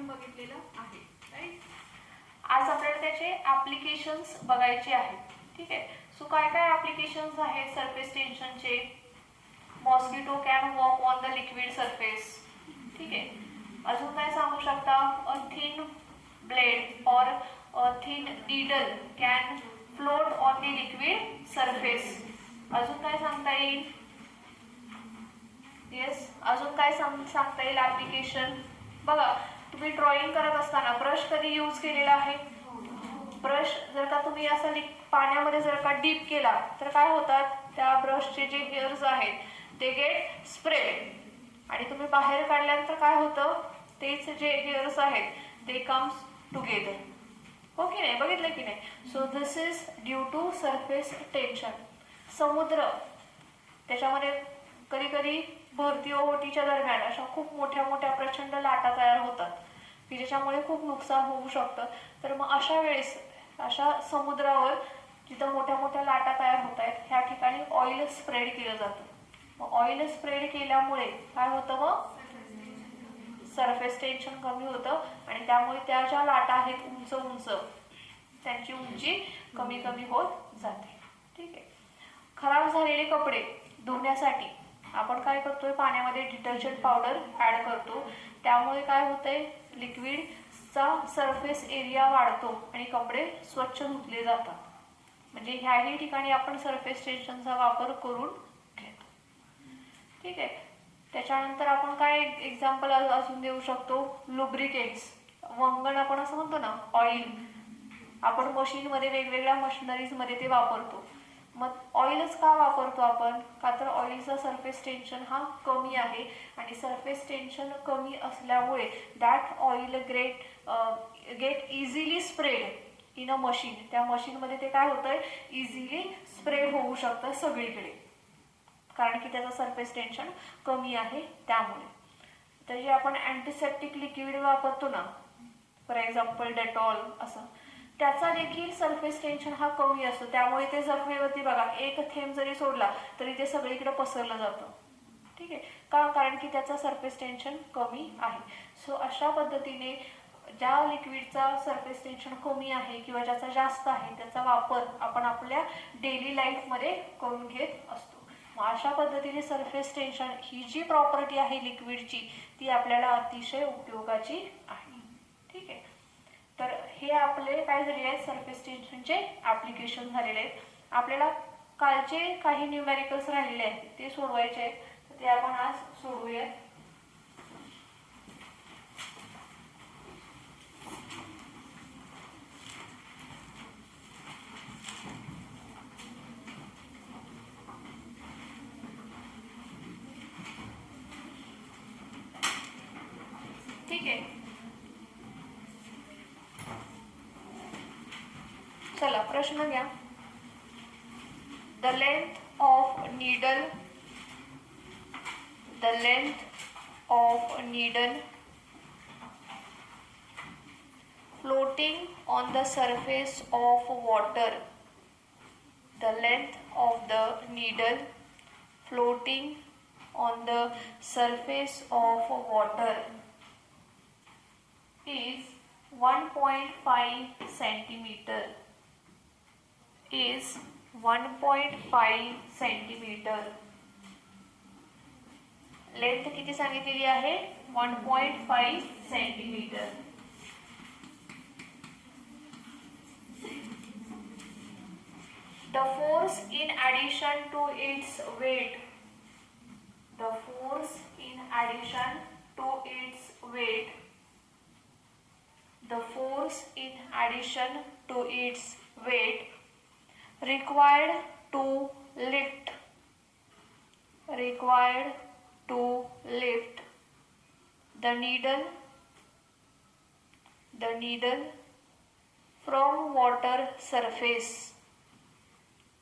आपण बघितलेलं आहे, राईट. आज आपल्याला त्याचे ऍप्लिकेशन्स बघायचे आहेत. ठीक आहे. सो काय काय ऍप्लिकेशन्स आहेत सरफेस टेन्शनचे? Mosquito can walk on the liquid surface. ठीक आहे. अजून काय सांगू शकता? अ थिन ब्लेड और a thin needle can float on the liquid surface. अजून काय सांगता येईल? येस, अजून काय सांगता येईल ऍप्लिकेशन? बघा, तुम्ही ड्रॉइंग करत असताना ब्रश कधी यूज केलेला आहे? ब्रश जर का तुम्ही असं पाण्यामध्ये जर का डीप केला तर काय होतात? त्या ब्रशचे जे हेअर्स आहेत ते गेट स्प्रेड आणि तुम्ही बाहेर काढल्यानंतर काय होतं? तेच जे हेअर्स आहेत ते कम्स टुगेदर. हो की नाही? बघितलं की नाही? So this is due to surface tension. समुद्र, त्याच्यामध्ये कधी कधी भरती ओहोटीच्या दरम्यान अशा खूप मोठ्या मोठ्या प्रचंड लाटा तयार होतात की ज्याच्यामुळे खूप नुकसान होऊ शकतं. तर मग अशा वेळेस अशा समुद्रावर जिथं मोठ्या मोठ्या लाटा तयार होत आहेत ह्या ठिकाणी ऑइल स्प्रेड केलं जातं. मग ऑइल स्प्रेड केल्यामुळे काय होतं? मग सरफेस टेन्शन कमी होतं आणि त्यामुळे त्या ज्या लाटा आहेत उंच उंच त्यांची उंची कमी कमी होत जाते. ठीक आहे. खराब झालेले कपडे धुण्यासाठी आपण काय करतोय? पाण्यामध्ये डिटर्जंट पावडर ऍड करतो. त्यामुळे काय होतंय? लिक्विडचा सरफेस एरिया वाढतो आणि कपडे स्वच्छ धुतले जातात. म्हणजे ह्याही ठिकाणी आपण सरफेस टेन्शनचा वापर करून घेतो. ठीक आहे. त्याच्यानंतर आपण काय एक्झाम्पल अजून देऊ शकतो? लुब्रिकेट्स, वंगण आपण असं म्हणतो ना, ऑइल. आपण मशीनमध्ये वेगवेगळ्या मशिनरीजमध्ये ते वापरतो. मग ऑइलच का वापरतो आपण? का तर ऑइलचा सरफेस टेन्शन हा कमी आहे आणि सरफेस टेन्शन कमी असल्यामुळे that oil get easily spread in a machine. त्या मशीनमध्ये ते काय होतंय? इझिली स्प्रेड होऊ शकतं सगळीकडे, कारण की त्याचं सरफेस टेन्शन कमी आहे त्यामुळे. तर जे आपण अँटीसेप्टिक लिक्विड वापरतो ना, फॉर एक्झाम्पल डेटॉल, असं त्याचा देखील सरफेस टेन्शन हा कमी असतो. त्यामुळे ते जखमेवरती बघा एक थेंब जरी सोडला तरी ते सगळीकडे पसरलं जातं. ठीक आहे. का? कारण की त्याचा सरफेस टेन्शन कमी आहे. सो अशा पद्धतीने ज्या लिक्विडचा सरफेस टेन्शन कमी आहे किंवा ज्याचा जास्त आहे त्याचा वापर आपण आपल्या डेली लाईफमध्ये करून घेत असतो. मग अशा पद्धतीने सरफेस टेन्शन ही जी प्रॉपर्टी आहे लिक्विडची ती आपल्याला अतिशय उपयोगाची आहे. ठीक आहे. तर हे आपले काय झालेले आहेत? सरफेस टेन्शनचे ऍप्लिकेशन झालेले आहेत. आपल्याला कालचे काही न्यूमेरिकल्स राहिलेले आहेत ते सोडवायचे आहेत, तर ते आपण आज सोडवूयात. ठीक आहे. चला प्रश्न घ्या. The length of needle floating on the surface of water. The length of the needle floating on the surface of water is 1.5 centimeter. Is 1.5 centimeter. Length किती सांगितलेली आहे? 1.5 centimetre. The force in addition to its weight. The force in addition to its weight. The force in addition to its weight required to lift the needle from water surface.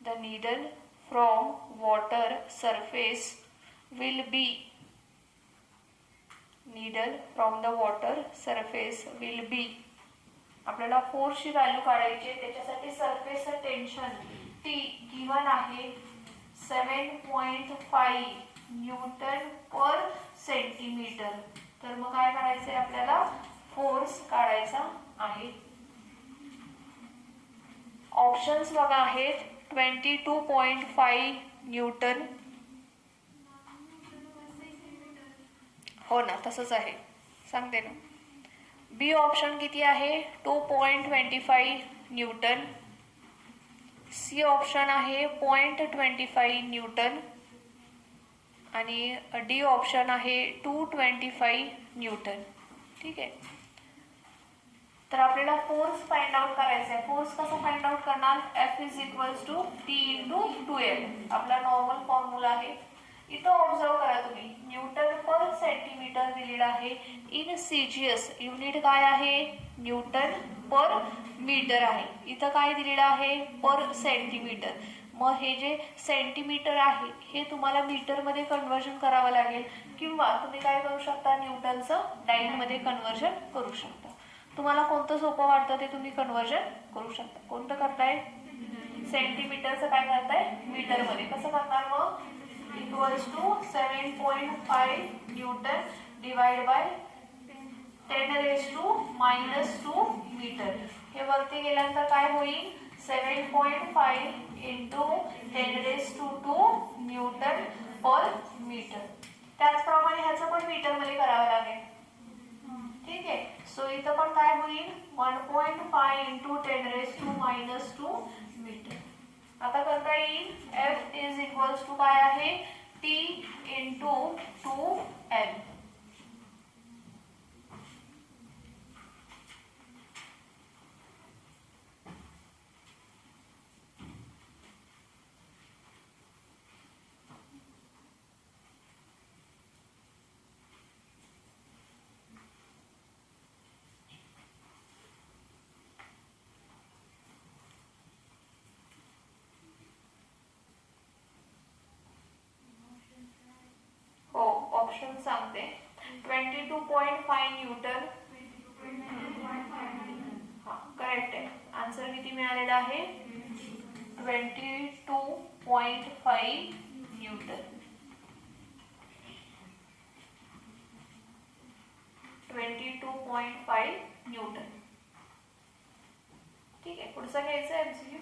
The needle from water surface will be आपल्याला फोर्सची value काढायची आहे. त्याच्यासाठी surface tension T given आहे 7.5 Newton पर centimetre. तर मग काय करायचंय आपल्याला? फोर्स काढायचा आहे. ऑप्शन्स बघा आहेत 22.5 न्यूटन. हो ना, तसंच आहे, सांगते ना. बी ऑप्शन किती आहे 2.25 न्यूटन. सी ऑप्शन आहे 0.25 न्यूटन आणि डी ऑप्शन आहे 225 न्यूटन. ठीक आहे. तर आपल्याला फोर्स फाइंड आउट करायचा आहे. फोर्स कसं फाइंड आउट करणार? F is equals to T into 2L आपला नॉर्मल फॉर्म्युला आहे. इथं ऑब्झर्व करा तुम्ही, न्यूटन पर सेंटीमीटर दिलेला आहे. इन सीजीएस युनिट काय आहे? न्यूटन पर मीटर आहे. इथं काय दिलेलं आहे? पर सेंटीमीटर. मग हे जे सेंटीमीटर आहे हे तुम्हाला मीटरमध्ये कन्वर्जन करावं लागेल, किंवा तुम्ही काय करू शकता, न्यूटनचं डाईनमध्ये कन्वर्जन करू शकता. तुम्हाला कोणतं सोपं वाटतं ते तुम्ही कन्वर्जन करू शकता. कोणतं करताय? सेंटीमीटरचं काय करताय? मीटरमध्ये. कसं करणार मग? Equals to 7.5 newton divide by 10⁻⁻² metre. हे वरती गेल्यानंतर काय होईल? 7.5 इंटू 10⁻² न्यूटन पर मीटर. त्याचप्रमाणे ह्याचं पण मीटरमध्ये करावं लागेल. ठीक आहे. सो इथं पण काय होईल? 1.5 इंटू 10⁻² मीटर. आता करता येईल. F इज इक्वल्स टू काय आहे? T into 2L. ऑप्शन सांगते. 22.5 न्यूटन. हा करेक्ट आहे. आन्सर किती मिळालेला आहे? 22.5 न्यूटन. 22.5 न्यूटन. ठीक आहे. पुढचा घ्यायचा आहे MCQ.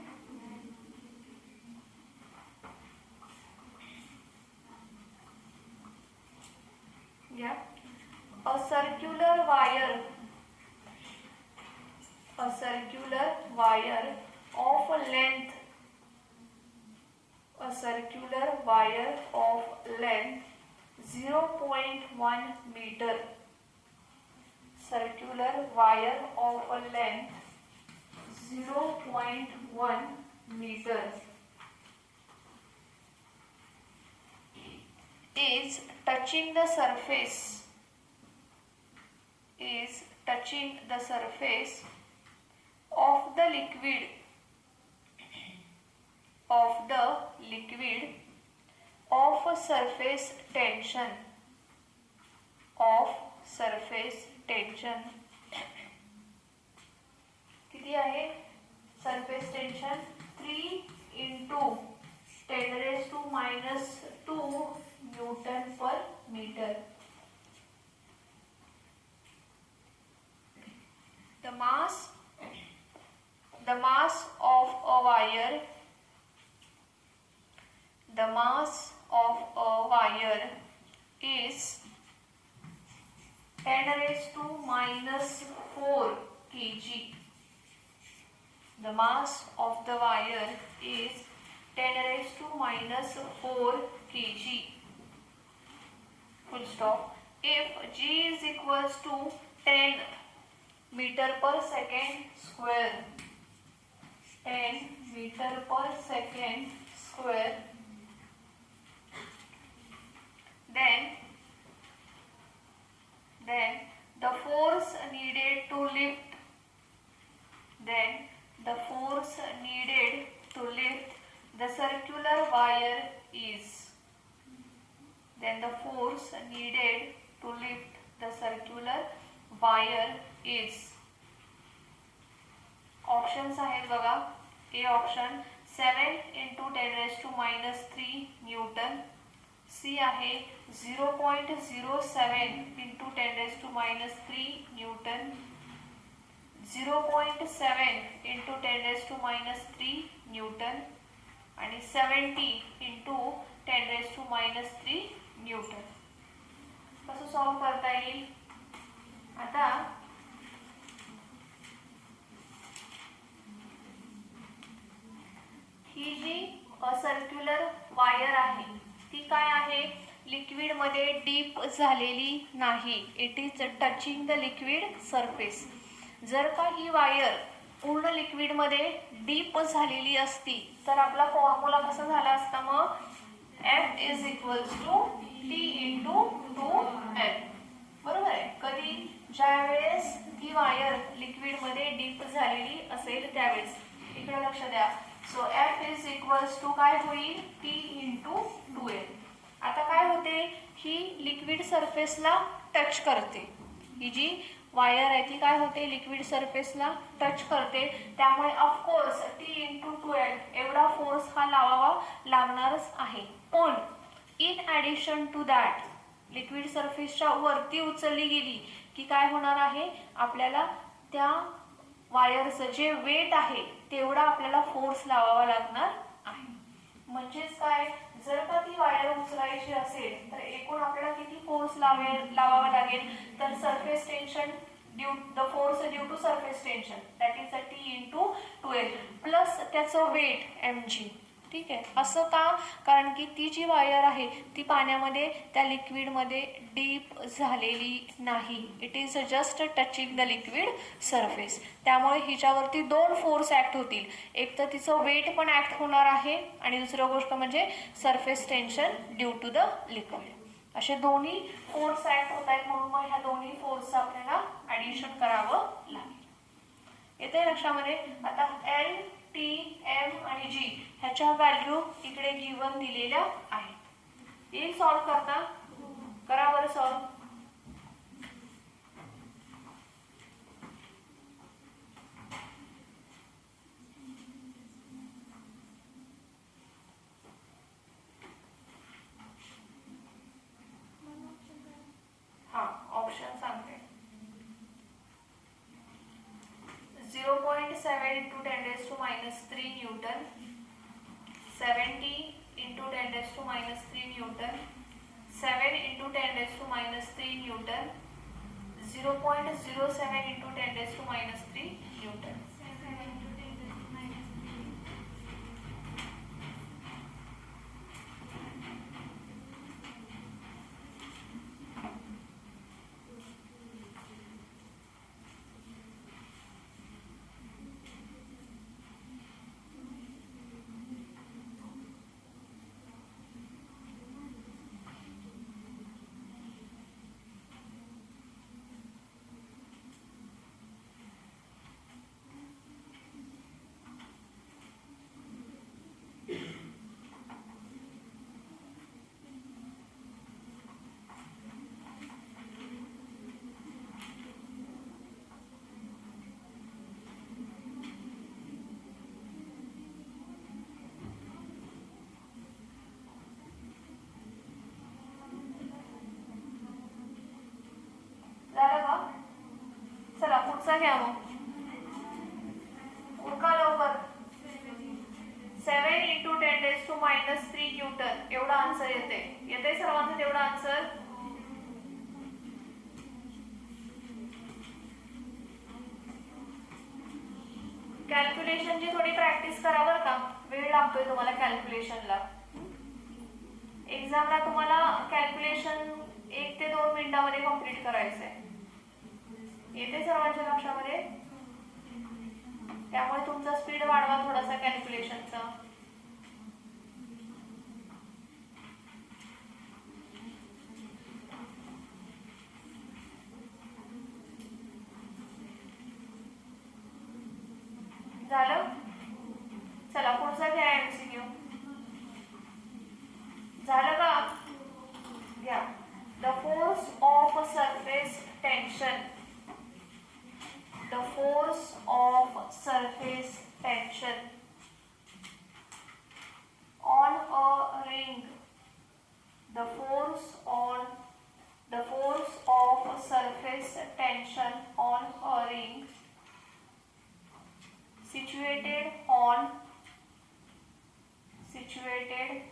Yeah. A circular wire of length 0.1 meter. Circular wire of a length 0.1 meter is touching the surface of the liquid of surface tension किती आहे? surface tension 3 into 10⁻² newton per metre. The mass of a wire is 10⁻⁴ kg. The mass of the wire is 10⁻⁴ kg. Full stop. If G is equals to 10 meter per second square, 10 meter per second square, then the force needed to lift the circular wire is options आहेत बघा. A option 7 into 10⁻³ Newton. C आहे 0.07 into 10⁻³ Newton, 0.7 into 10⁻³ Newton आणि 70 into 10⁻³ Newton. कसं solve करता येईल? आता ही जी circular wire आहे ती काय आहे? लिक्विड मध्ये डीप झालेली नाही. It is touching the liquid surface. जर का ही वायर पूर्ण लिक्विड मध्ये डीप झालेली असती तर आपला फॉर्म्युला कसा झाला असता? मग F is equals to T into 2L. बरोबर आहे. कधी? ज्यावेळेस ती वायर लिक्विड मध्ये डीप झालेली असेल त्यावेळेस. इकडे लक्ष द्या. So F is equals to काय होईल? T into 2L. आता काय होते? ही लिक्विड सरफेसला टच करते. ही जी वायर आहे ती काय होते? लिक्विड सरफेसला टच करते. त्यामुळे ऑफकोर्स T इंटू 2L एवढा फोर्स हा लावावा लागणारच आहे. पण in addition to that liquid सरफेसच्या वरती उचलली गेली की काय होणार आहे? आपल्याला त्या वायरचं जे वेट आहे तेवढा आपल्याला फोर्स लावावा लागणार आहे. म्हणजेच काय? जर का ती वायर उचलायची असेल तर एकूण आपल्याला किती फोर्स लावावा लागेल? तर surface tension the force due to surface tension that is T into 2L plus त्याचं वेट mg. ठीक आहे. असं का? कारण की ती जी वायर आहे ती पाण्यामध्ये त्या लिक्विडमध्ये डीप झालेली नाही. It is just touching the liquid surface. त्यामुळे हिच्यावरती दोन फोर्स ॲक्ट होतील. एक तर तिचं वेट पण ॲक्ट होणार आहे आणि दुसरं गोष्ट म्हणजे surface tension due to the liquid. असे दोन्ही फोर्स ॲक्ट होत आहेत. म्हणून मग ह्या दोन्ही फोर्सचं आपल्याला ॲडिशन करावं लागेल. येते लक्षामध्ये? आता L, T, M आणि G ह्याच्या व्हॅल्यू इकडे गिवन दिलेल्या आहेत. येईल सॉल्व करता? करा बरं सॉल्व. हा ऑप्शन सांगते. 0.7 into 10⁻³ Newton, 70 into 10⁻³ Newton, 7 into 10⁻³ Newton, 0.07 into 10⁻³ Newton. चला पुढचा घ्या मग. उरका लवकर. 7 इंटू 10⁻³ न्यूटन एवढा आन्सर येते. येते सर्वांचं तेवढा आन्सर? कॅल्क्युलेशनची थोडी प्रॅक्टिस करा बरं का. वेळ लागतोय तुम्हाला कॅल्क्युलेशनला. एक्झामला तुम्हाला कॅल्क्युलेशन 1 ते 2 मिनिटांमध्ये कंप्लीट करायचं आहे. येते सर्वांच्या लक्षामध्ये? त्यामुळे तुमचा स्पीड वाढवा थोडासा कॅल्क्युलेशनचा. झालं? चला पुढचा घ्या MCQ. झालं का? घ्या. The force of surface tension. The force of surface tension on a ring. The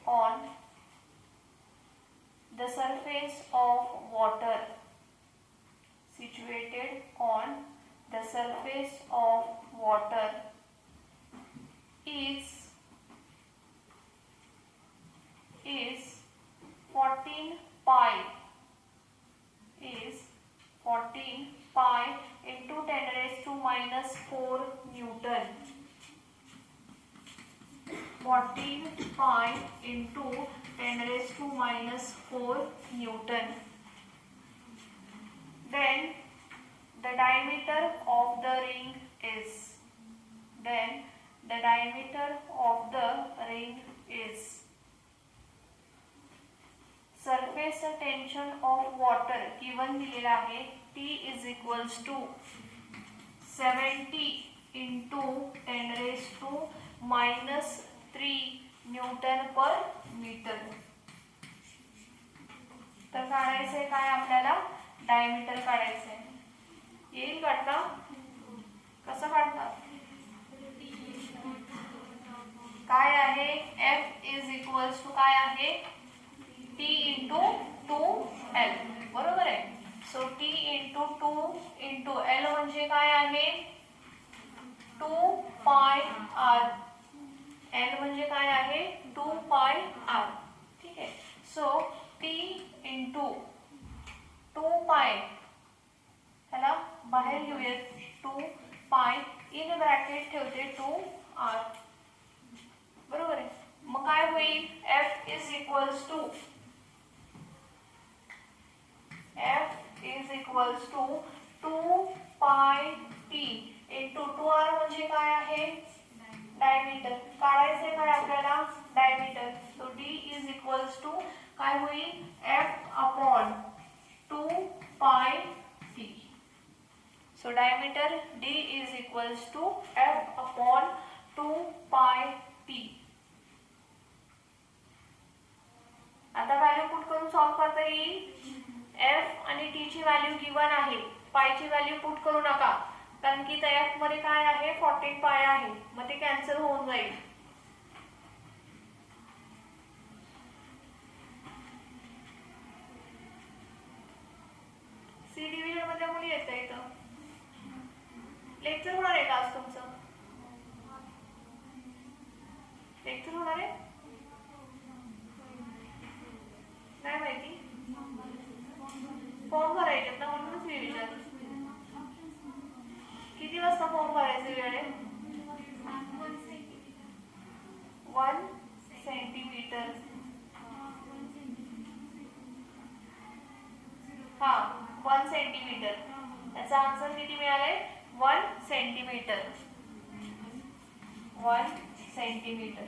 on the surface of water, situated on the surface of water is 14 pi into 10 raised to minus 4 Newton. 14 pi into 10 raised to minus 4 Newton. Then the diameter of the ring is, surface tension of water given दिलेला आहे T is equals to 70 into 10 raised to minus 3 Newton per meter. तर काढायचंय काय आपल्याला, diameter काढायचंय. येईल काढता, कसं काढतात, काय आहे F is equals to काय आहे T into 2L, बरोबर आहे. So T into 2 into L म्हणजे काय आहे 2 pi r. L म्हणजे काय आहे 2 pi r. ठीक आहे. सो T into 2 pi, त्याला बाहेर घेऊयात 2 pi इन ब्रॅकेट ठेवते 2r, बरोबर आहे. मग काय होईल F is equals to 2 pi t into 2r म्हणजे काय आहे डायमीटर. काढायचे काय आपल्याला diameter. So D is equals to काय होईल F upon 2 pi t. So diameter D is equals to F upon 2 pi t. आता व्हॅल्यू पुट करून सॉल्व करता येईल. F आणि T ची व्हॅल्यू गिवन आहे, पाय ची व्हॅल्यू पुट करू नका कारण की त्या F मध्ये काय आहे 14 पाय आहे, मग ते कॅन्सल होऊन जाईल. सी डिव्हिजन मधल्या मुली येत आहे. इथं लेक्चर होणार आहे का आज तुमचं, लेक्चर होणार आहे नाही माहिती. फॉर्म भरायचे ना, म्हणूनच मी विचारलं किती वाजता फॉर्म भरायचे वेळ आहे. 1 सेंटीमीटर. हा 1 सेंटीमीटर. याचा आन्सर किती मिळाले 1 सेंटीमीटर. 1 सेंटीमीटर.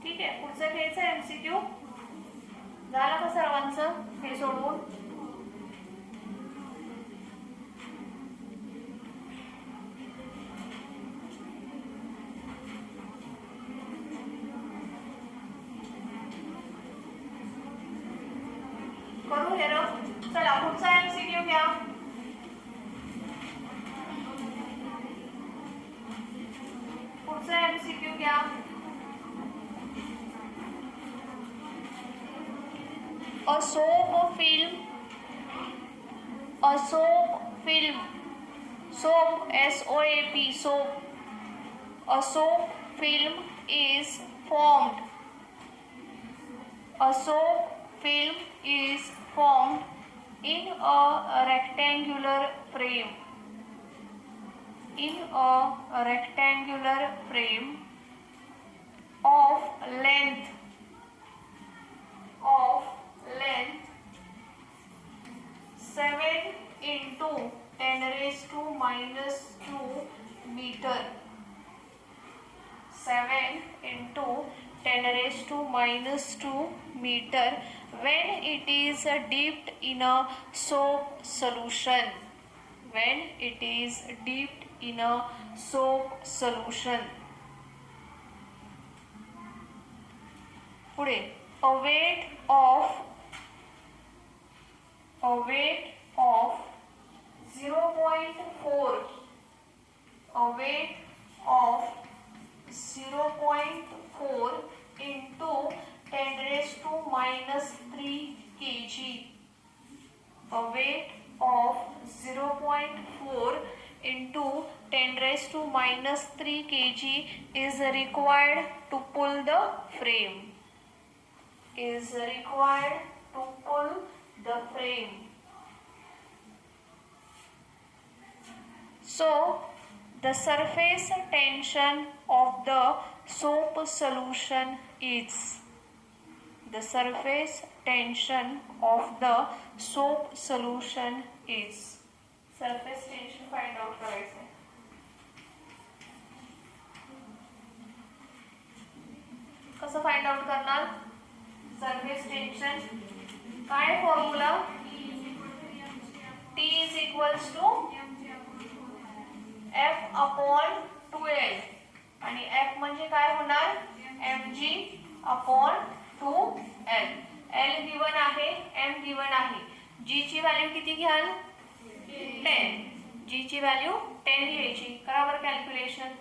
ठीक आहे. पुढचं घ्यायचं MCQ. झालं का सर्वांचं हे सोडवून. करू हे ना. चला पुढचा MCQ घ्या. पुढचा MCQ घ्या. A soap film, soap SOAP, soap. A soap film is formed. A soap film is formed in a rectangular frame. In a rectangular frame of length 7 into 10 raised to minus 2 meter. 7 into 10 raised to minus 2 meter when it is dipped in a soap solution. When it is dipped in a soap solution. पुढे a weight of a weight of 0.4, a weight of 0.4 into 10 raised to minus 3 kg. A weight of 0.4 into 10 raised to minus 3 kg is required to pull the frame. Is required to pull the frame. So, the surface tension of the soap solution is, the surface tension of the soap solution is, surface tension find out करायचं. कसं find out करणार? Surface tension काय formula? T is equals to F upon 2L आणि F म्हणजे काय होणार? mg upon 2L. L given आहे, m given आहे. g ची व्हॅल्यू किती घ्याल? 10. g ची व्हॅल्यू 10 घ्यायची. करा बरं कॅल्क्युलेशन.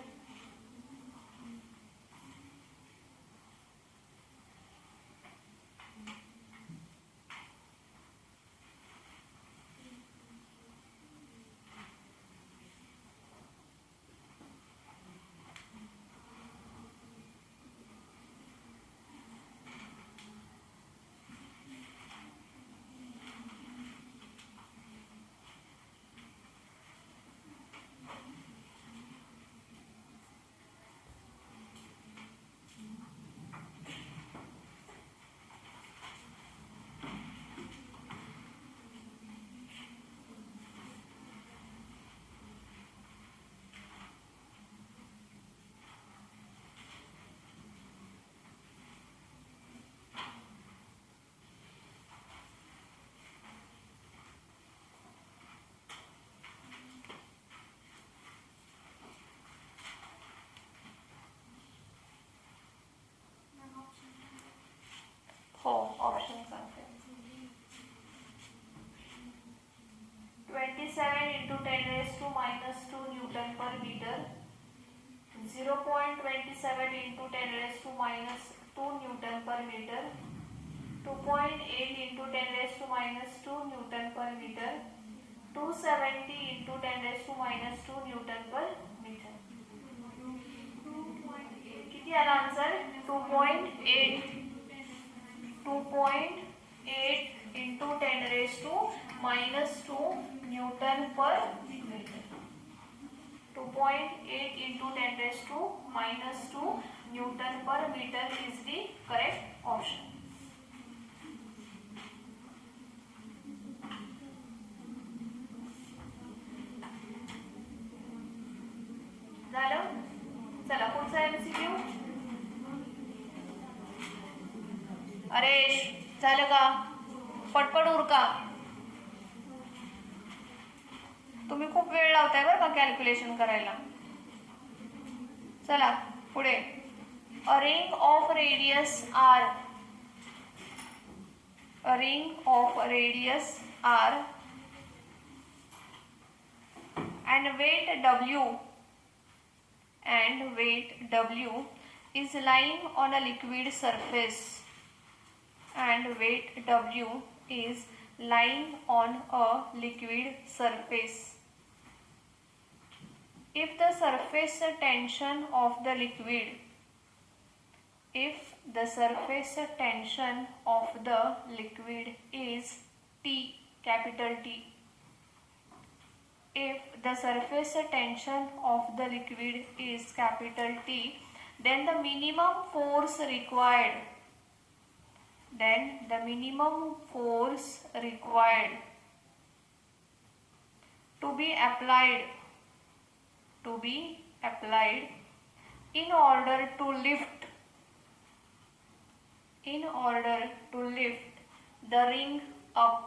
हो ऑप्शन सांगते. 27 into 10 raised to minus 2 Newton per meter. 0.27 into 10 raised to minus 2 Newton per meter. 2.8 into 10 raised to minus 2 Newton per meter. 270 into 10 raised to minus 2 Newton per meter. किती आला answer? 2.8. 2.8 into 10 raised to minus 2 Newton per meter. 2.8 into 10 raised to minus 2 Newton per meter is the correct option. झालं? चला पुढचा MCQ. अरे झालं का? पटपट उरका. तुम्ही खूप वेळ लावताय बरं का कॅल्क्युलेशन करायला. चला पुढे. A ring of radius R, a ring of radius R and weight W is lying on a liquid surface, and weight W is lying on a liquid surface. If the surface tension of the liquid, if the surface tension of the liquid is T, capital T, if the surface tension of the liquid is capital T, then the minimum force required, to be applied in order to lift the ring up,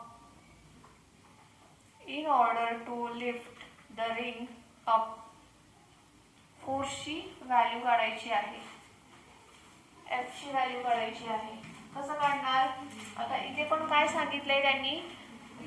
फोर्सची value काढायची आहे, F ची value काढायची आहे. कसं काढणार? आता इथे पण काय सांगितलंय त्यांनी?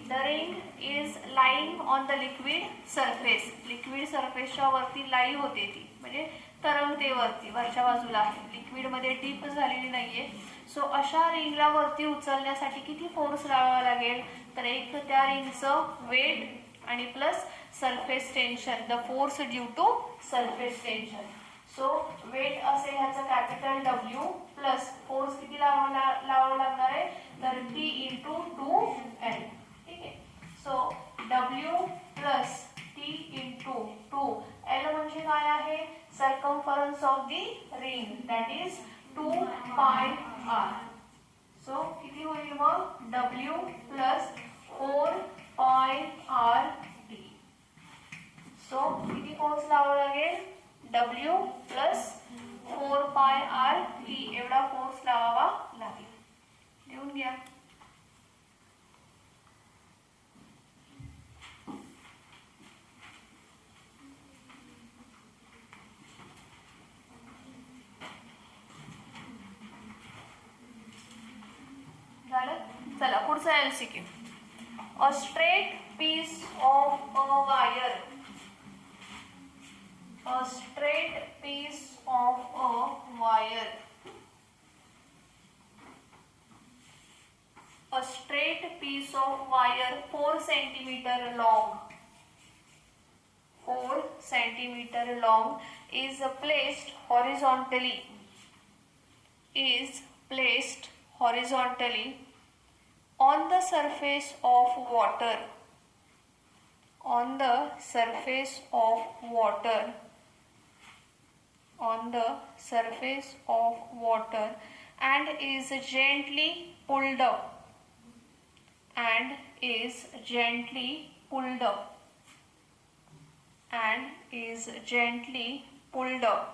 The ring is lying on the liquid surface. Liquid सरफेसच्या वरती लाई होते ती, म्हणजे तरंगते वरती, वरच्या बाजूला आहे, लिक्विडमध्ये डीप झालेली नाहीये. सो अशा रिंगला वरती उचलण्यासाठी किती फोर्स लावावा लागेल, तर एक त्या रिंगचं वेट आणि plus surface tension, the force due to surface tension. So weight असेल ह्याचं कॅपिटल W प्लस फोर्स किती लावावा लागणार आहे, तर T इंटू 2L. ठीक आहे. So W plus T into 2L म्हणजे काय आहे, circumference of the ring, that is 2πr. So किती होईल मग, W प्लस 4πRT. सो किती फोर्स लावावा लागेल, W प्लस 4πRT एवढा फोर्स लावावा लागेल. लिहून घ्या. झालं. चला पुढचा MCQ. A straight piece of a wire, a straight piece of a wire, a straight piece of wire 4 centimeter long, 4 centimeter long is placed horizontally, is placed horizontally on the surface of water, on the surface of water, on the surface of water, and is gently pulled up, and is gently pulled up, and is gently pulled up.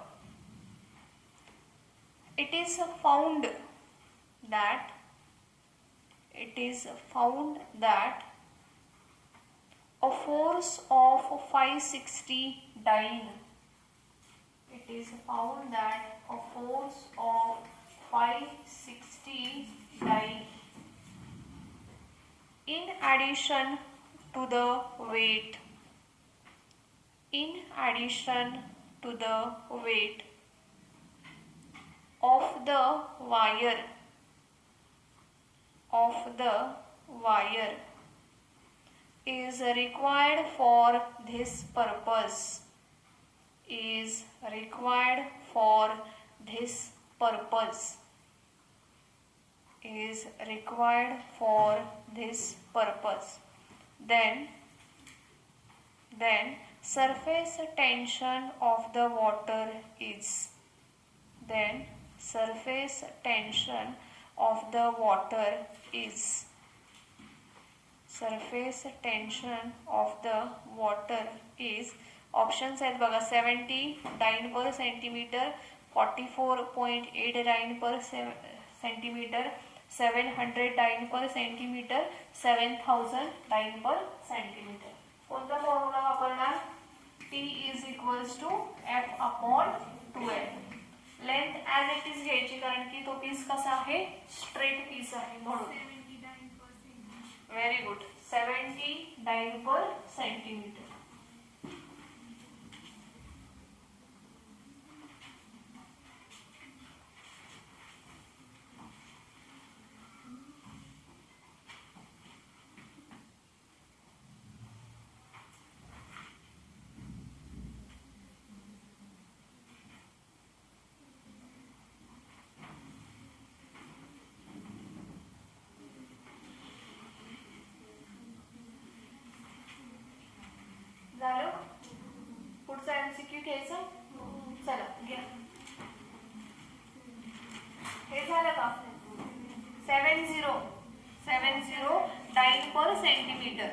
It is found that, it is found that a force of 560 dyne, it is found that a force of 560 dyne, in addition to the weight, in addition to the weight of the wire, of the wire, is required for this purpose, is required for this purpose, is required for this purpose. Then surface tension of the water is, then surface tension of the water is, surface tension of the water is, options आहेत बघा, 70 dyne per centimetre, 44.8 dyne per centimetre, 700 dyne per centimetre, 7000 dyne per centimetre. कोणता formula वापरणार, T is equals to F upon 2L. Length as it is घ्यायची, कारण की तो piece कसा आहे, स्ट्रेट पीस आहे म्हणून. Very good. 70 dyne per centimetre. झालं. पुढचा MCQ घ्यायचा. चला घ्या. हे झालं का, 70 डाइन पर सेंटीमीटर.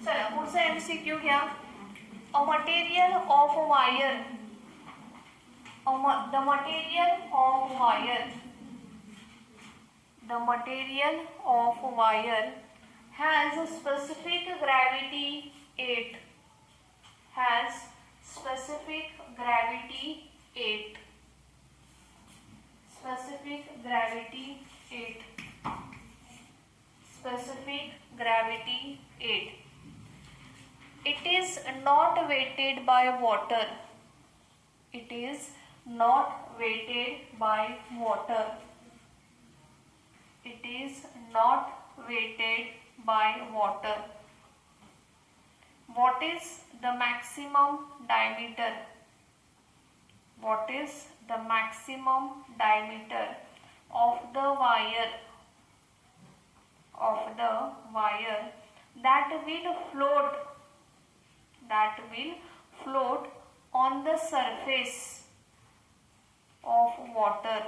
चला पुढचा MCQ घ्या. A material of wire, the material of wire, the material of wire has specific gravity 8, has specific gravity 8, gravity 8. Specific gravity 8. It is not weighted by water. It is not weighted by water. It is not weighted by water. What is the maximum diameter? What is the maximum diameter of the wire that will float on the surface of water,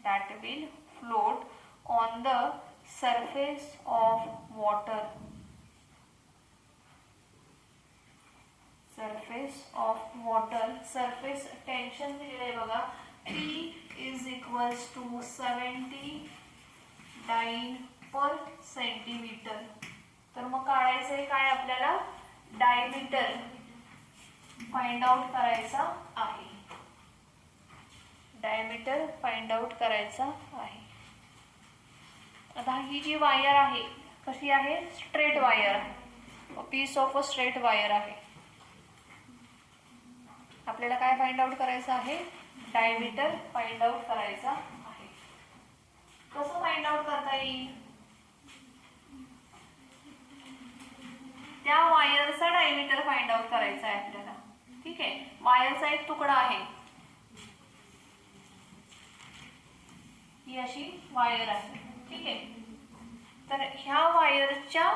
that will float on the surface of water. Surface of water. Surface tension दिलेलं आहे बघा. P is equals to 70 dyne per centimeter. तर मग काढायचं आहे काय आपल्याला? Diameter find out करायचा आहे. डायमीटर फाइंड आउट करायचा आहे. आता ही जी वायर आहे कशी आहे? स्ट्रेट वायर आहे. Piece of a straight wire आहे. आपल्याला काय फाइंड आउट करायचं आहे? डायमीटर फाइंड आउट करायचा आहे. कसं फाइंड आउट करता येईल? त्या वायरचा डायमीटर फाइंड आउट करायचा आहे आपल्याला. ठीक आहे. वायरचा एक तुकडा आहे. ही अशी वायर आहे. ठीक आहे. तर ह्या वायरच्या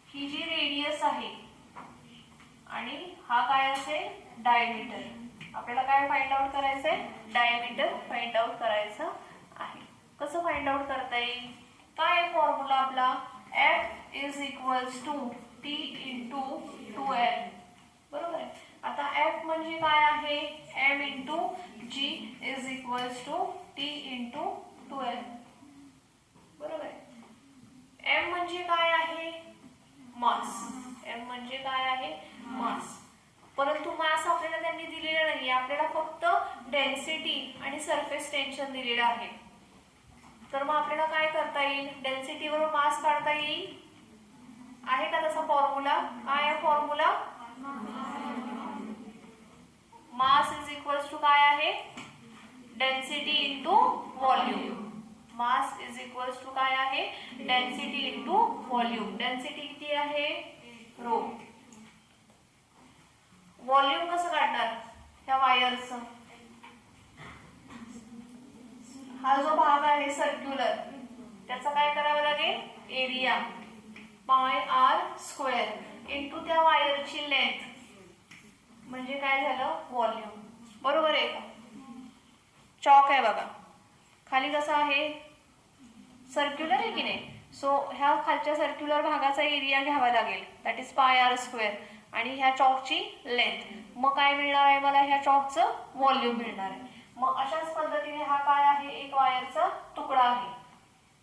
ही जी रेडियस आहे आणि हा काय असेल? डायमीटर. आपल्याला काय फाइंड आउट करायचं आहे? डायमीटर फाइंड आउट करायचं आहे. कसं फाइंड आउट करता येईल? काय फॉर्म्युला आपला? F is equals to T into 2L. बरोबर आहे. आता F म्हणजे काय आहे? M into G is equals to T into 2L. बरोबर आहे. M म्हणजे काय आहे? मास. M म्हणजे काय आहे? मास. परंतु मास आपल्याला त्यांनी दिलेला नाही. आपल्याला फक्त डेन्सिटी आणि सरफेस टेन्शन दिलेलं आहे. तर मग आपल्याला काय करता येईल? डेन्सिटीवरून मास काढता येईल. आहे का तसा फॉर्म्युला? काय आहे formula? Mass is equals to काय आहे? Density into volume. Mass is equals to काय आहे? Density into volume. डेन्सिटी किती आहे? रो. व्हॉल्यूम कसं काढणार ह्या वायरचं? हा जो भाग आहे सर्क्युलर त्याचा काय करावं लागेल? एरिया पाय आर स्क्वेअर इंटू त्या वायरची लेंथ म्हणजे काय झालं? व्हॉल्यूम. बरोबर आहे का? चॉक आहे बघा. खाली कसं आहे? सर्क्युलर आहे की नाही? सो ह्या खालच्या सर्क्युलर भागाचा एरिया घ्यावा लागेल. That is pi r square आणि ह्या चॉकची लेंथ. मग काय मिळणार आहे मला? ह्या चॉकचं व्हॉल्यूम मिळणार आहे. मग अशाच पद्धतीने हा काय आहे? एक वायरचा तुकडा आहे.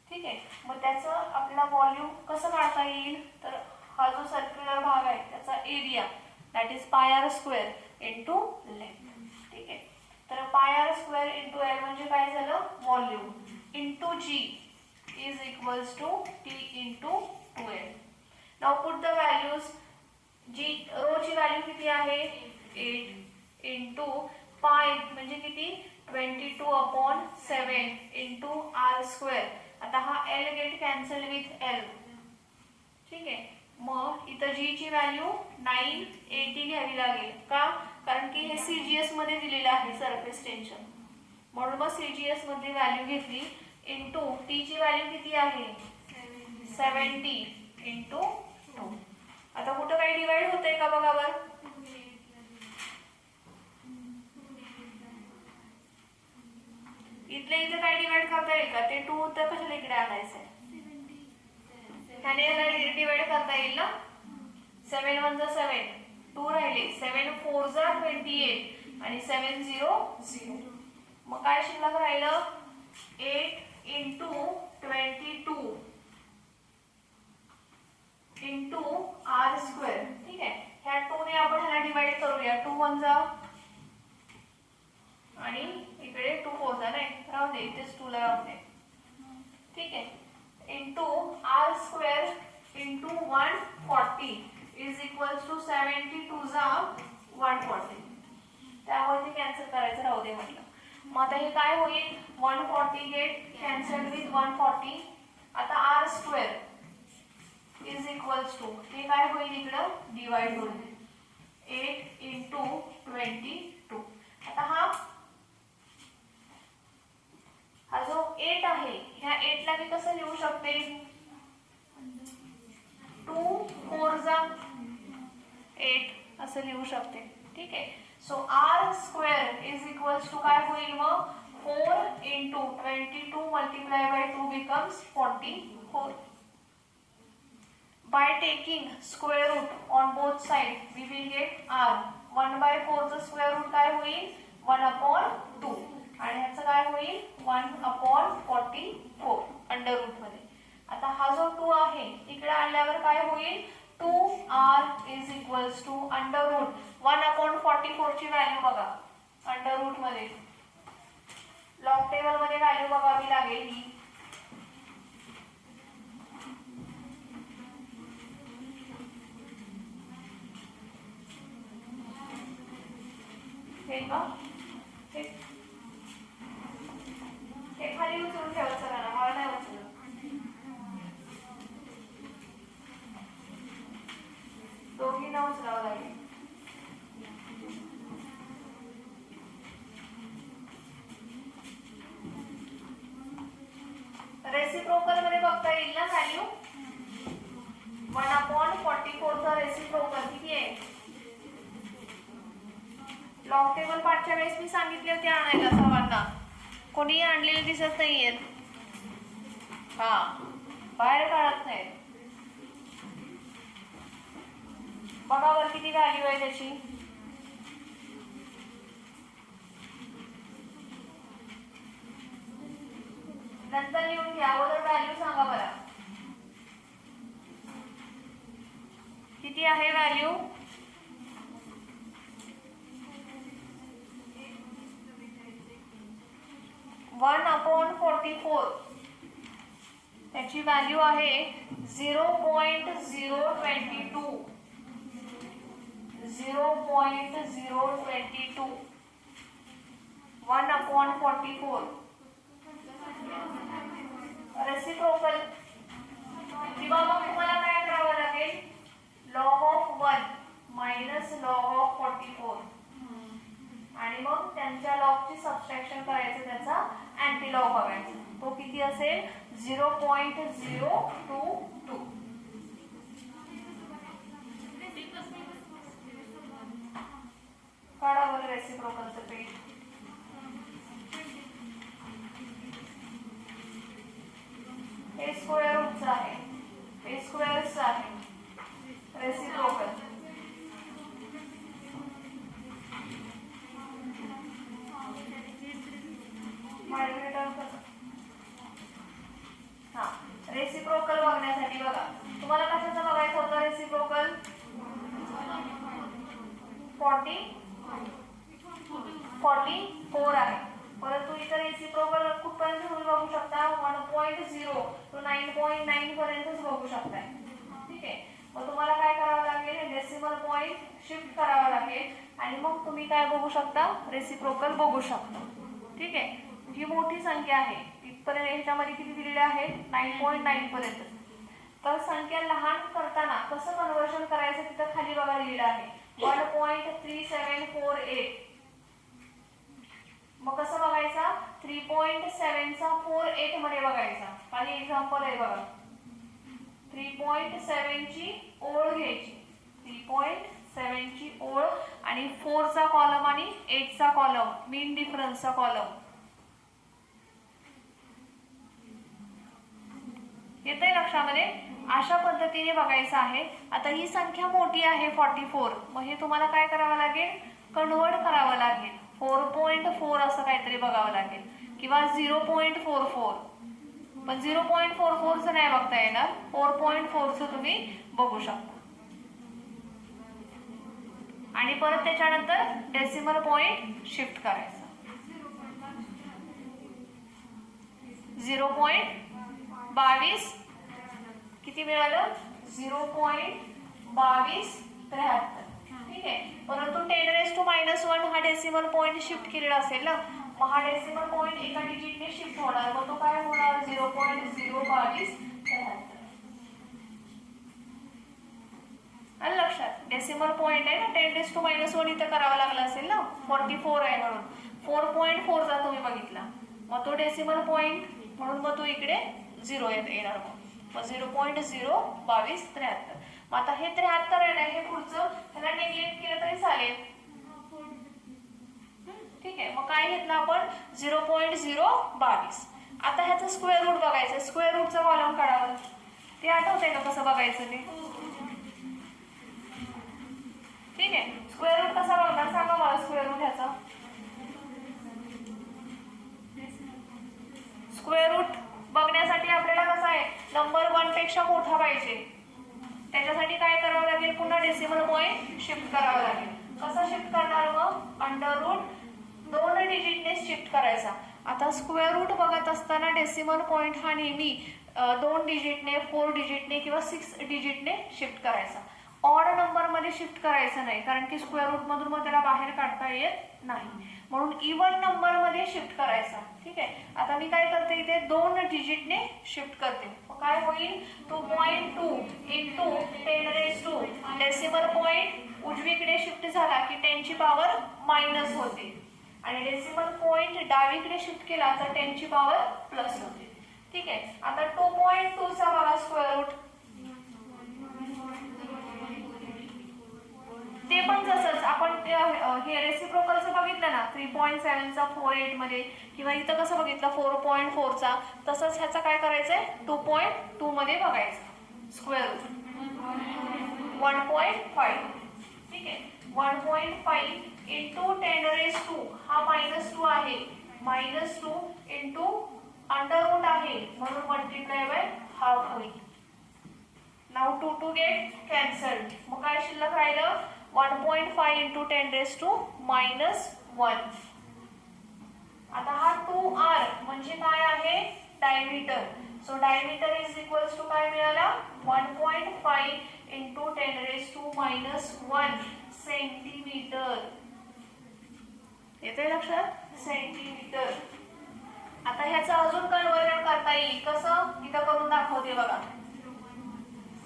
ठीक आहे. मग त्याचं आपल्याला व्हॉल्यूम कसं काढता येईल? तर हा जो सर्क्युलर भाग आहे त्याचा area that is pi r square into length. ठीक आहे. तर पाय आर स्क्वेअर इंटू एल म्हणजे काय झालं? Volume into g is equals to T into 2L. Now put the values. G रोची व्हॅल्यू किती आहे? 8 इंटू पाय म्हणजे किती? 22/7 इंटू आर स्क्वेअर. आता हा L get cancel with L. ठीक आहे. मग इथं जी ची व्हॅल्यू 980 घ्यावी लागेल. का? कारण की हे सीजीएस मध्ये दिलेलं आहे सरफेस टेन्शन. म्हणून मग सीजीएस मध्ये व्हॅल्यू घेतली इंटू टी ची व्हॅल्यू किती आहे? 70 इंटू 2. आता कुठं काही डिवाइड होतंय का बघा बरं? इथले इथं काय डिवाइड करता येईल का? ते 2 होतं कशाला इकडे आणायचंय? त्याने याला डिवाइड करता येईल ना? 7 1 जा 7 2 राहिले. 7 4 जा 28 आणि 7 0 0. मग काय शिल्लक राहिलं? 8 इंटू 22 इंटू आर स्क्वेअर. ठीक आहे. ह्या 2 ने आपण ह्याला डिवाइड करूया. 2 1 जा आणि इकडे 2 4 जा नाही राहू दे. दे, इथेच 2 ला राहू दे. ठीक आहे. Into r square into 140 is equals to 72 जा 140. त्यामुळे ते कॅन्सल करायचं राहू दे म्हटलं. मग आता हे काय होईल, 140 गेट कॅन्सल विथ 140. आता r square is equals to हे काय होईल, इकडं डिवाइड होईल 8 इंटू 22. आता हा जो 8 आहे, ह्या 8 ला मी कसं लिहू शकते, 2 4 जा 8 असं लिहू शकते. ठीक आहे. So r square is equals to काय होईल मग, 4 into 22 multiply by 2 becomes 44. By taking square root on both sides, we will get r. 1/4 चं स्क्वेअर रूट काय होईल, 1/2 आणि ह्याचं काय होईल 1/44 अंडर रूट मध्ये. आता हा जो 2 आहे इकडे आणल्यावर काय होईल, 2r is equals to under root 1/44 ची व्हॅल्यू बघा अंडर रूट मध्ये, लॉग टेबल मध्ये व्हॅल्यू बघावी लागेल ही. हे का हे खाली उचलून ठेवायचं ना, मला नाही उचललं. दोघींना उचलावं लागेल. रेसिप्रोकल मध्ये बघता येईल ना व्हॅल्यू, 1/44 चा रेसिप्रोकल किती आहे. लॉग टेबल पाठच्या वेळेस मी सांगितले होते आणायला सर्वांना, कोणी आणलेले दिसत नाहीयेत. हा बाहेर काढत नाही. बघा वर किती व्हॅल्यू आहे त्याची. नंतर लिहून घ्या, अगोदर व्हॅल्यू सांगा बरं किती आहे व्हॅल्यू. वन अपॉन 44 त्याची व्हॅल्यू आहे 0.022. 0.022 1/44 रेसिप्रोकल. किंवा मग तुम्हाला काय करावं लागेल, log of 1 minus log of 44 आणि मग त्यांच्या लॉगची सबट्रॅक्शन करायचं, त्याचा अँटी लॉग बघायचा. तो किती असेल, 0.022. काढा बरं रेसिप्रोकलचं पेज. हे स्क्वेअर रूटचं आहे, हे स्क्वेअरचं आहे रेसिप्रोकल. हा रेसिप्रोकल बघण्यासाठी बघा, तुम्हाला कशाचं बघायचं होतं रेसिप्रोकल, 44 आहे. परंतु इतर रेसिप्रोकल कुठपर्यंत तुम्ही बघू शकता, 1.0 to 9.9 पर्यंतच बघू शकताय. ठीक आहे. मग तुम्हाला काय करावं लागेल, डेसिमल पॉईंट शिफ्ट करावा लागेल आणि मग तुम्ही काय बघू शकता, रेसिप्रोकल बघू शकता. ठीक आहे. ही मोठी संख्या आहे, इथपर्यंत ह्याच्यामध्ये किती दिलेले आहे, 9.9 पर्यंत. तर संख्या लहान करताना कसं कन्वर्शन करायचं तिथं खाली बघा लिहिलं आहे 1.3748. मग कसं बघायचा, 3.7 चा 48 मध्ये बघायचा. खाली एक्झाम्पल आहे बघा, 3.7 ची ओळ घ्यायची, 3.7 ची ओळ आणि 4 चा कॉलम आणि 8 चा कॉलम, मीन डिफरन्सचा कॉलम. येतंय लक्षामध्ये. अशा पद्धतीने बघायचं आहे. आता ही संख्या मोठी आहे 44, मग हे तुम्हाला काय करावं लागेल, कन्वर्ट करावं लागेल. 4.4 असं काहीतरी बघावं लागेल किंवा 0.44. पण 0.44 चं नाही बघता येणार, 4.4 चं तुम्ही बघू शकता. आणि परत त्याच्यानंतर डेसिमल पॉइंट शिफ्ट करायचा. 0.22 किती मिळालं 0.2273. ठीक आहे. परंतु 10⁻⁻1 हा डेसिमल पॉईंट शिफ्ट केलेला असेल ना, मग हा डेसिमल पॉईंट एका डिजिटने शिफ्ट होणार, मग तो काय होणार 0.02273. आलं लक्षात. डेसिमल पॉईंट आहे ना, 10⁻⁻1 इथं करावं लागलं असेल ना, 44 आहे म्हणून 4.4 चा तुम्ही बघितला, मग तो डेसिमल पॉईंट म्हणून मग तो इकडे 0 येणार. मग 0.02273. मग आता हे 73 आहे ना, हे पुढचं ह्याला नेग्लेक्ट केलं तरी चालेल. ठीक आहे. मग काय घेतलं आपण 0.022. आता ह्याचं स्क्वेअर रूट बघायचं. स्क्वेअर रूटचं कॉलम काढावं. ते आठवतंय का कसं बघायचं ते? ठीक आहे. स्क्वेअर रूट कसा बघणार सांगा मला. स्क्वेअर रूट ह्याचा स्क्वेअर रूट बघण्यासाठी आपल्याला कसं आहे, नंबर 1 पेक्षा मोठा पाहिजे. त्याच्यासाठी काय करावं लागेल, पुन्हा डेसिमल पॉईंट शिफ्ट करावं लागेल. कसं शिफ्ट करणार मग, अंडर रूट 2 डिजिटने शिफ्ट करायचा. आता स्क्वेअर रूट बघत असताना डेसिमल पॉईंट हा नेहमी 2 डिजिटने, 4 डिजिटने किंवा 6 डिजिटने शिफ्ट करायचा. ऑड नंबर मध्ये शिफ्ट करायचं नाही, कारण की स्क्वेअर रूट मधून मग त्याला बाहेर काढता येत नाही. म्हणून इवन नंबर मध्ये शिफ्ट करायचा. ठीक आहे. आता मी काय करते, इथे 2 डिजिटने शिफ्ट करते. काय होईल 2.2 इंटू 10⁻². डेसिमल पॉईंट उजवीकडे शिफ्ट झाला की 10 ची पॉवर मायनस होते, आणि डेसिमल पॉईंट डावीकडे शिफ्ट केला तर 10 ची पॉवर प्लस होते. ठीक आहे. आता 2.2 चा बघा स्क्वेअर रूट. ते पण जसंच आपण हे रेसिप्रोकलचं बघितलं ना, 3.7 चा 4.8 मध्ये, किंवा इथं कसं बघितलं 4.4 चा, तसंच ह्याचा काय करायचंय 2.2 मध्ये बघायचं स्क्वेअर रूट. 1.5. ठीक आहे. 1.5 इंटू 10⁻². हा -2 आहे, -2 इंटू अंडर रूट आहे म्हणून मल्टिप्लाय बाय हाफ होईल. Now 2 get cancelled. मग काय शिल्लक राहिलं 1.5 इंटू 10⁻⁻1. आता हा 2r म्हणजे काय आहे, diameter. So diameter is equals to काय मिळाला 1.5 इंटू 10⁻⁻1 सेंटीमीटर. येतंय लक्षात, सेंटीमीटर. आता ह्याचं अजून कन्वर्जन करता येईल. कसं, इथं करून दाखवते बघा.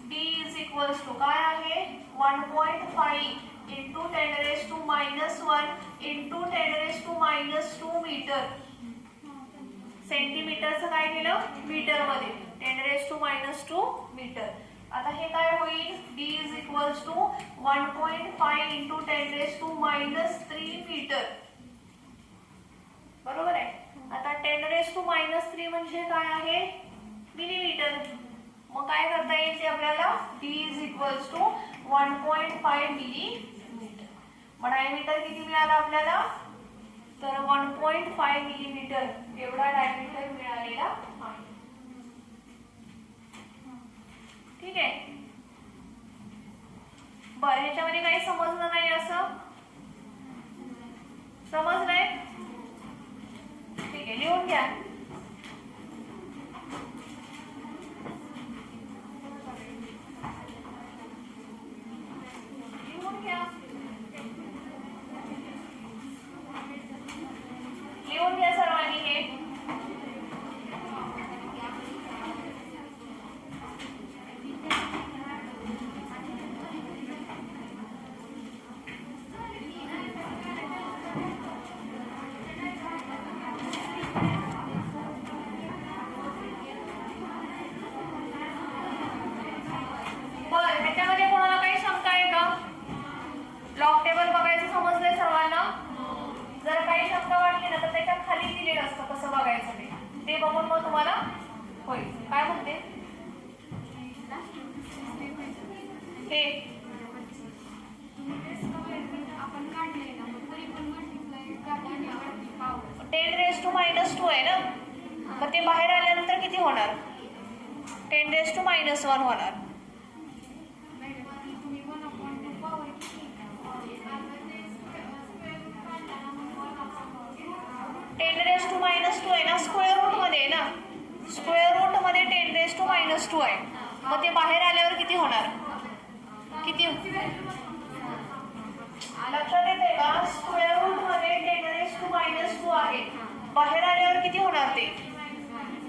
d इज इक्वल्स टू काय आहे 1.5 इंटू 10⁻⁻1 इंटू 10⁻⁻2 मीटर. सेंटीमीटरचं काय केलं मीटर मध्ये, 10⁻⁻2 मीटर. आता हे काय होईल, d is equals to 1.5 into 10⁻⁻3 metre. बरोबर आहे. आता 10⁻⁻3 म्हणजे काय आहे, मिलीमीटर. मग काय करता येईल ते आपल्याला, d is equals to 1.5 millimetre. मग डायमीटर किती मिळाला आपल्याला, तर 1.5 मिलीमीटर एवढा डायमीटर मिळालेला आहे. ठीक आहे. बरं, ह्याच्यामध्ये काही समजलं नाही असं, समजलंय? ठीक आहे, लिहून घ्या. लिहून घ्या सर्वांनी हे. बरं, ह्याच्यामध्ये कोणाला काही शंका आहे का? लॉग टेबल बघायचं समजलंय सर्वांना? जर काही शंका वाटली ना तर त्याच्या खाली दिलेलं असतं कसं बघायचं ते बघून मग तुम्हाला होईल. काय म्हणते हे, आपण काढले ना तरी पण मल्टिप्लाय 10⁻⁻2 आहे ना, मग ते बाहेर आल्यानंतर किती होणार, 10⁻⁻1 होणार. 10⁻⁻2 आहे ना, स्क्वेअर रूट मध्ये आहे ना, स्क्वेअर रूट मध्ये 10⁻² आहे, मग ते बाहेर आल्यावर किती होणार? किती लक्षात येते का? स्क्वेअर रूट मध्ये 10⁻² आहे, बाहेर आल्यावर किती होणार ते?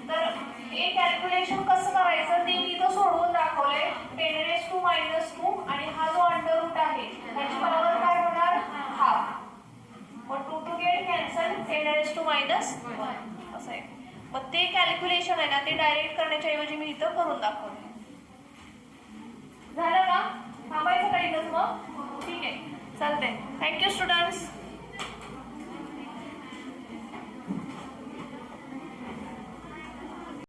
तर हे कॅल्क्युलेशन कसं करायचं ते मी इथं सोडवून दाखवलंय. 10⁻² आणि हा जो अंडर रूट आहे त्याची पॉवर काय होणार? हाफ. मग 2 to get कॅन्सल 10⁻1 असं आहे. मग ते कॅल्क्युलेशन आहे ना ते डायरेक्ट करण्याच्या ऐवजी मी इथं करून दाखवलं. झालं ना? थांबायचं का इथंच मग? ठीक आहे, चालतंय. Thank you students.